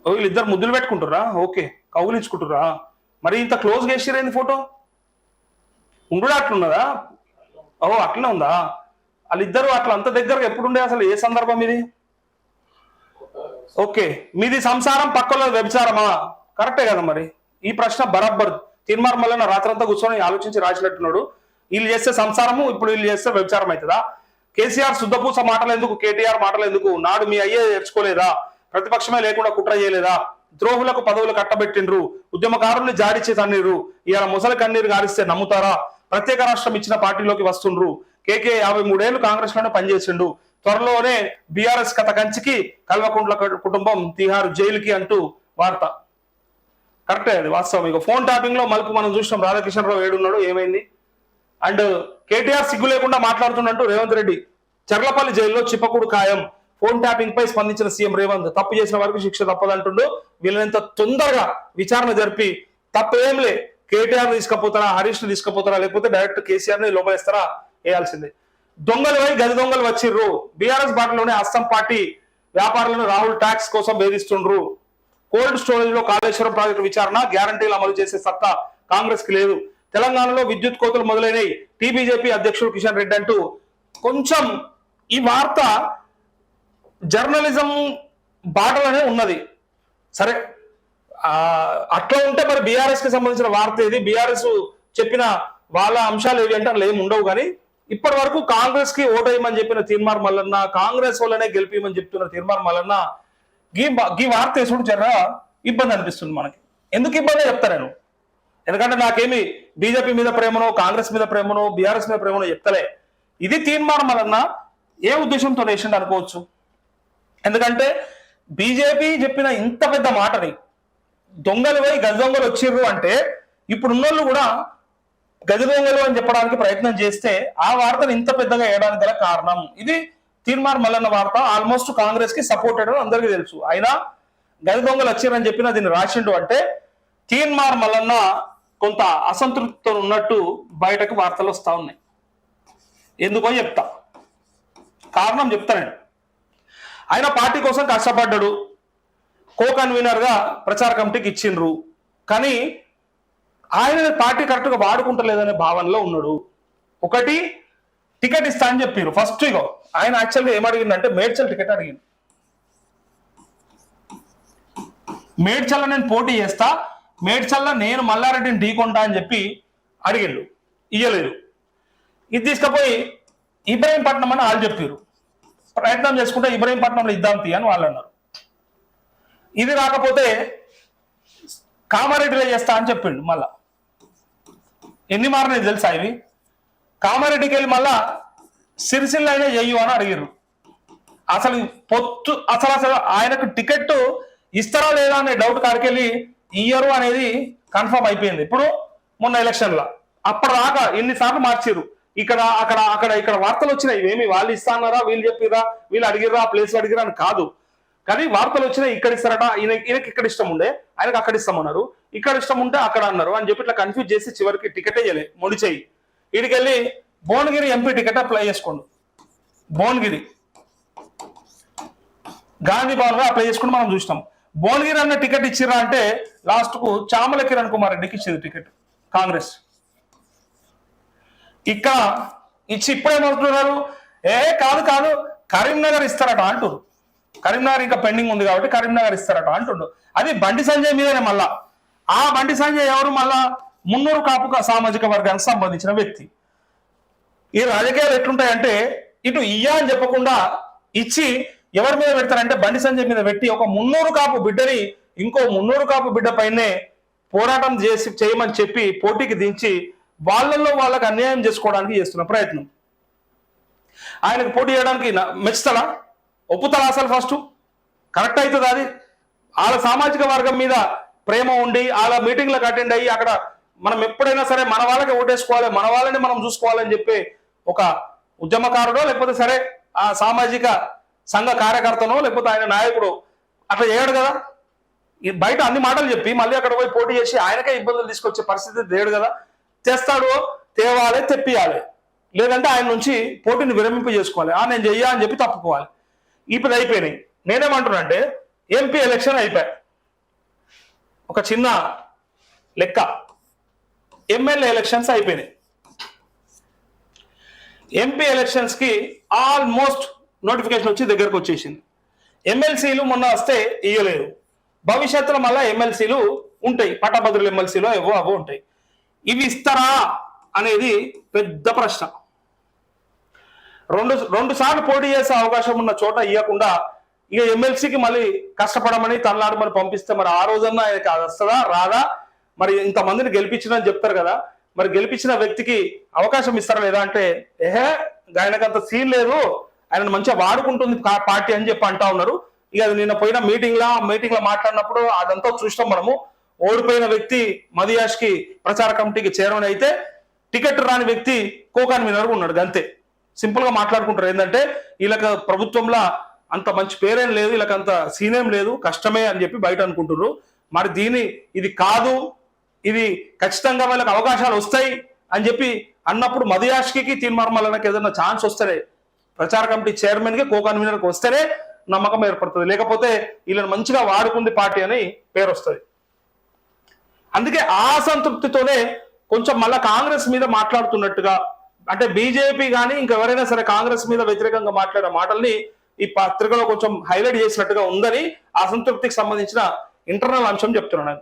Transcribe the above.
వీళ్ళిద్దరు ముద్దులు పెట్టుకుంటుర్రా? ఓకే, కౌగులించుకుంటుర్రా? మరి ఇంత క్లోజ్గా వేసిరైంది ఫోటో? ఉండు అట్లున్నదా? ఓ అట్లనే ఉందా? వాళ్ళిద్దరు అట్లా అంత దగ్గరగా ఎప్పుడుండే, అసలు ఏ సందర్భం ఇది? ఓకే, మీది సంసారం, పక్కలో వ్యభిచారమా? కరెక్టే కదా మరి. ఈ ప్రశ్న బరాబర్ తీర్మార్ మల్లన్న రాత్రంతా కూర్చొని ఆలోచించి రాసినట్టున్నాడు. వీళ్ళు చేస్తే సంసారము, ఇప్పుడు వీళ్ళు చేస్తే వ్యభిచారం అవుతుందా? కేసీఆర్ శుద్ధపూస మాటలు ఎందుకు, కేటీఆర్ మాటలు ఎందుకు? నాడు మీ అయ్యే నేర్చుకోలేదా? ప్రతిపక్షమే లేకుండా కుట్ర చేయలేదా? ద్రోహులకు పదవులు కట్టబెట్టిండ్రు, ఉద్యమకారుల్ని జాడిచి తన్నీరు, ఇవాళ ముసలి కన్నీరు గారిస్తే నమ్ముతారా? ప్రత్యేక రాష్ట్రం ఇచ్చిన పార్టీలోకి వస్తుండ్రు. కేకే 53 ఏళ్లు కాంగ్రెస్ లోనే పనిచేసిండు. త్వరలోనే బీఆర్ఎస్ కథ కంచికి, కల్వకుంట్ల కుటుంబం తిహారు జైలుకి అంటూ వార్త. కరెక్టే, అది వాస్తవం. ఇక ఫోన్ ట్యాపింగ్ లో మలుపు మనం చూసినాం. రాధాకిషన్ రావు ఏడున్నాడు, ఏమైంది? అండ్ కేటీఆర్ సిగ్గు లేకుండా మాట్లాడుతున్నట్టు రేవంత్ రెడ్డి. చర్లపల్లి జైల్లో చిప్పకుడు ఖాయం. ఫోన్ ట్యాపింగ్ పై స్పందించిన సీఎం రేవంత్, తప్పు చేసిన వారికి శిక్ష తప్పదంటుండు. వీళ్ళనింత తొందరగా విచారణ జరిపి తప్పేంలే, కేటీఆర్ తీసుకపోతారా, హరీష్ ని తీసుకపోతారా, లేకపోతే డైరెక్ట్ కేసీఆర్ ని లోపేస్తారా? వేయాల్సిందే. దొంగలు పోయి గది దొంగలు వచ్చిర్రు. బీఆర్ఎస్ బాటలోనే అస్సాం పార్టీ వ్యాపారులను రాహుల్ ట్యాక్స్ కోసం వేధిస్తుండ్రు. కోల్డ్ స్టోరేజ్ లో కాళేశ్వరం ప్రాజెక్టు విచారణ, గ్యారంటీలు అమలు చేసే సత్తా కాంగ్రెస్ కి లేదు. తెలంగాణలో విద్యుత్ కోతలు మొదలైనవి, టీబీజేపీ అధ్యక్షుడు కిషన్ రెడ్డి అంటూ కొంచెం ఈ వార్త జర్నలిజం బాటలోనే ఉన్నది. సరే, అట్లా ఉంటే మరి బీఆర్ఎస్ కి సంబంధించిన వార్త ఏది, బీఆర్ఎస్ చెప్పిన వాళ్ళ అంశాలు ఏవి అంటే అట్లా ఏమి ఉండవు. కానీ ఇప్పటి వరకు కాంగ్రెస్ కి ఓటేయమని చెప్పిన తీర్మార్ మల్లన్న, కాంగ్రెస్ వాళ్ళనే గెలిపిమని చెప్తున్న తీర్మార్ మల్లన్న, గీ వార్త వేసుడు జర ఇబ్బంది అనిపిస్తుంది మనకి. ఎందుకు ఇబ్బంది చెప్తా నేను, ఎందుకంటే నాకేమి బీజేపీ మీద ప్రేమనో, కాంగ్రెస్ మీద ప్రేమనో, బీఆర్ఎస్ మీద ప్రేమనో చెప్తలే. ఇది తీర్మార్ మల్లన్న ఏ ఉద్దేశంతో వేసిండు అనుకోవచ్చు. ఎందుకంటే బీజేపీ చెప్పిన ఇంత పెద్ద మాటని, దొంగలు పోయి గజ దొంగలు వచ్చిర్రు అంటే, ఇప్పుడు ఉన్నోళ్ళు కూడా గజ దొంగలు అని చెప్పడానికి ప్రయత్నం చేస్తే ఆ వార్తను ఇంత పెద్దగా వేయడానికి గల కారణం ఇది. తీర్మార్ మల్లన్న వార్త ఆల్మోస్ట్ కాంగ్రెస్ కి సపోర్టెడ్ అని అందరికీ తెలుసు. అయినా గజ దొంగలు వచ్చిర్రని చెప్పిన దీన్ని రాసిండు అంటే తీర్మార్ మల్లన్న కొంత అసంతృప్తితో ఉన్నట్టు బయటకు వార్తలు వస్తా ఉన్నాయి. ఎందుకో చెప్తా, కారణం చెప్తానండి. ఆయన పార్టీ కోసం కష్టపడ్డాడు, కో కన్వీనర్ గా ప్రచార కమిటీకి ఇచ్చిండ్రు. కానీ ఆయన పార్టీ కరెక్ట్గా వాడుకుంటలేదనే భావనలో ఉన్నాడు. ఒకటి, టికెట్ ఇస్తా అని చెప్పారు ఫస్ట్. ఇగో ఆయన యాక్చువల్గా ఏమడిగిందంటే మేడ్చల్ టికెట్ అడిగింది. మేడ్చల్ల నేను పోటీ చేస్తా, మేడ్చల్ల నేను మల్లారెడ్డిని ఢీకొంటా అని చెప్పి అడిగిండు. ఇయ్యలేదు. ఇది తీసుకుపోయి ఇబ్రహీంపట్నం అని వాళ్ళు చెప్పారు. ప్రయత్నం చేసుకుంటే ఇబ్రహీంపట్నంలో ఇద్దాం తీ అని వాళ్ళు అన్నారు. ఇది రాకపోతే కామారెడ్డిలో చేస్తా అని చెప్పిండు. మళ్ళా ఎన్ని మారినాయి తెలుసా ఇవి? కామారెడ్డికి వెళ్ళి మళ్ళా సిరిసిల్ల అయినా చెయ్యు అని అడిగారు. అసలు అసలు ఆయనకు టికెట్ ఇస్తారా లేదా అనే డౌట్ కాడికెళ్ళి ఇయ్యరు అనేది కన్ఫర్మ్ అయిపోయింది. ఇప్పుడు మొన్న ఎలక్షన్లో అప్పటిదాకా ఎన్నిసార్లు మార్చారు. ఇక్కడ అక్కడ అక్కడ ఇక్కడ వార్తలు వచ్చినాయి. ఇవేమి వాళ్ళు ఇస్తా అన్నారా, వీళ్ళు చెప్పిరా, వీళ్ళు అడిగిరా, ప్లేస్ అడిగిరా అని కాదు. కానీ వార్తలు వచ్చినాయి, ఇక్కడ ఇస్తారట, ఈయనకి ఇక్కడ ఇష్టం ఉండే, ఆయనకు అక్కడ ఇస్తామన్నారు, ఇక్కడ ఇష్టం ఉంటే అక్కడ అన్నారు అని చెప్పి ఇట్లా కన్ఫ్యూజ్ చేసి చివరికి టికెట్ వేయలే, మొండి చెయ్యి. వీడికెళ్ళి భువనగిరి ఎంపీ టికెట్ అప్లై చేసుకోండు. భువనగిరి గాంధీ భవన్ గా అప్లై చేసుకుని మనం చూసినాం. భువనగిరి అన్న టికెట్ ఇచ్చిరా అంటే లాస్ట్ కు చామల కిరణ్ కుమార్ రెడ్డికి ఇచ్చేది టికెట్ కాంగ్రెస్. ఇక్కడ ఇచ్చి ఇప్పుడేమవుతున్నారు, కాదు కాదు కరీంనగర్ ఇస్తారట అంటారు. కరీంనగర్ ఇంకా పెండింగ్ ఉంది కాబట్టి కరీంనగర్ ఇస్తారట అంటుండు. అది బండి సంజయ్ మీదనే. మళ్ళా ఆ బండి సంజయ్ ఎవరు? మళ్ళా మున్నూరు కాపు సామాజిక వర్గానికి సంబంధించిన వ్యక్తి. ఈ రాజకీయాలు ఎట్లుంటాయంటే ఇటు ఇయ్యా అని చెప్పకుండా ఇచ్చి ఎవరి మీద పెడతారంటే బండి సంజయ్ మీద పెట్టి ఒక మున్నూరు కాపు బిడ్డని ఇంకో మున్నూరు కాపు బిడ్డ పైనే పోరాటం చేయమని చెప్పి పోటీకి దించి వాళ్ళల్లో వాళ్ళకి అన్యాయం చేసుకోవడానికి చేస్తున్న ప్రయత్నం. ఆయనకు పోటీ చేయడానికి మెచ్చుతాడా, ఒప్పుతాడా? అసలు ఫస్ట్ కరెక్ట్ అవుతుంది అది? వాళ్ళ సామాజిక వర్గం మీద ప్రేమ ఉండి వాళ్ళ మీటింగ్లకు అటెండ్ అయ్యి అక్కడ మనం ఎప్పుడైనా సరే మన వాళ్ళకి ఓటేసుకోవాలి, మన వాళ్ళని మనం చూసుకోవాలని చెప్పి ఒక ఉద్యమకారుడో లేకపోతే సరే ఆ సామాజిక సంఘ కార్యకర్తనో లేకపోతే ఆయన నాయకుడు అట్లా చేయడు కదా. బయట అన్ని మాటలు చెప్పి మళ్ళీ అక్కడ పోయి పోటీ చేసి ఆయనకే ఇబ్బందులు తీసుకొచ్చే పరిస్థితి లేడు కదా. తెస్తాడు, తేవాలి, తెప్పియాలి, లేదంటే ఆయన నుంచి పోటీని విరమింపు చేసుకోవాలి. నేను చెయ్యా అని చెప్పి తప్పుకోవాలి. ఇప్పుడు అయిపోయినాయి. నేనేమంటున్నా అంటే ఎంపీ ఎలక్షన్ అయిపోయాయి, ఒక చిన్న లెక్క, ఎమ్మెల్యే ఎలక్షన్స్ అయిపోయినాయి, ఎంపీ ఎలక్షన్స్ కి ఆల్మోస్ట్ నోటిఫికేషన్ వచ్చి దగ్గరకు వచ్చేసింది. ఎమ్మెల్సీలు మొన్న వస్తే ఇయ్యలేదు, భవిష్యత్తులో మళ్ళీ ఎమ్మెల్సీలు ఉంటాయి, పట్టభద్రుల ఎమ్మెల్సీలు అవో ఉంటాయి. ఇవి ఇస్తారా అనేది పెద్ద ప్రశ్న. రెండు సార్లు పోటీ చేసే అవకాశం ఉన్న చోట ఇవ్వకుండా ఇక ఎమ్మెల్సీకి మళ్ళీ కష్టపడమని తనలాడమని పంపిస్తే మరి ఆ రోజన్నా ఆయనకి అది వస్తుందా రాదా? మరి ఇంతమందిని గెలిపించిందని చెప్తారు కదా, మరి గెలిపించిన వ్యక్తికి అవకాశం ఇస్తారా లేదా అంటే ఆయనకంత సీన్ లేదు, ఆయన మంచిగా వాడుకుంటుంది పార్టీ అని చెప్పి అంటా ఉన్నారు. ఇక అది నిన్న పోయిన మీటింగ్ లో మాట్లాడినప్పుడు అదంతా చూస్తాం మనము. ఓడిపోయిన వ్యక్తి మదియాష్ కి ప్రచార కమిటీకి చైర్మన్ అయితే టికెట్ రాని వ్యక్తి కో-కన్వీనర్ ఉన్నాడు. అంతే సింపుల్ గా మాట్లాడుకుంటారు. ఏంటంటే వీళ్ళకి ప్రభుత్వంలో అంత మంచి పేరేం లేదు, వీళ్ళకి అంత సీనేం లేదు, కష్టమే అని చెప్పి బయట అనుకుంటున్నారు. మరి ఇది కాదు, ఇది ఖచ్చితంగా వాళ్ళకి అవకాశాలు వస్తాయి అని చెప్పి అన్నప్పుడు మదియాష్కి తీర్మార్మలకి ఏదైనా ఛాన్స్ వస్తేనే, ప్రచార కమిటీ చైర్మన్ కి కో-కన్వీనర్కి వస్తేనే నమ్మకం ఏర్పడుతుంది. లేకపోతే వీళ్ళని మంచిగా వాడుకుంది పార్టీ అని పేరు వస్తుంది. అందుకే ఆ సంతృప్తితోనే కొంచెం మళ్ళా కాంగ్రెస్ మీద మాట్లాడుతున్నట్టుగా, అంటే బీజేపీ కానీ ఇంకెవరైనా సరే కాంగ్రెస్ మీద వ్యతిరేకంగా మాట్లాడే మాటల్ని ఈ పత్రికలో కొంచెం హైలైట్ చేసినట్టుగా ఉందని అసంతృప్తికి సంబంధించిన ఇంటర్నల్ అంశం చెప్తున్నాను.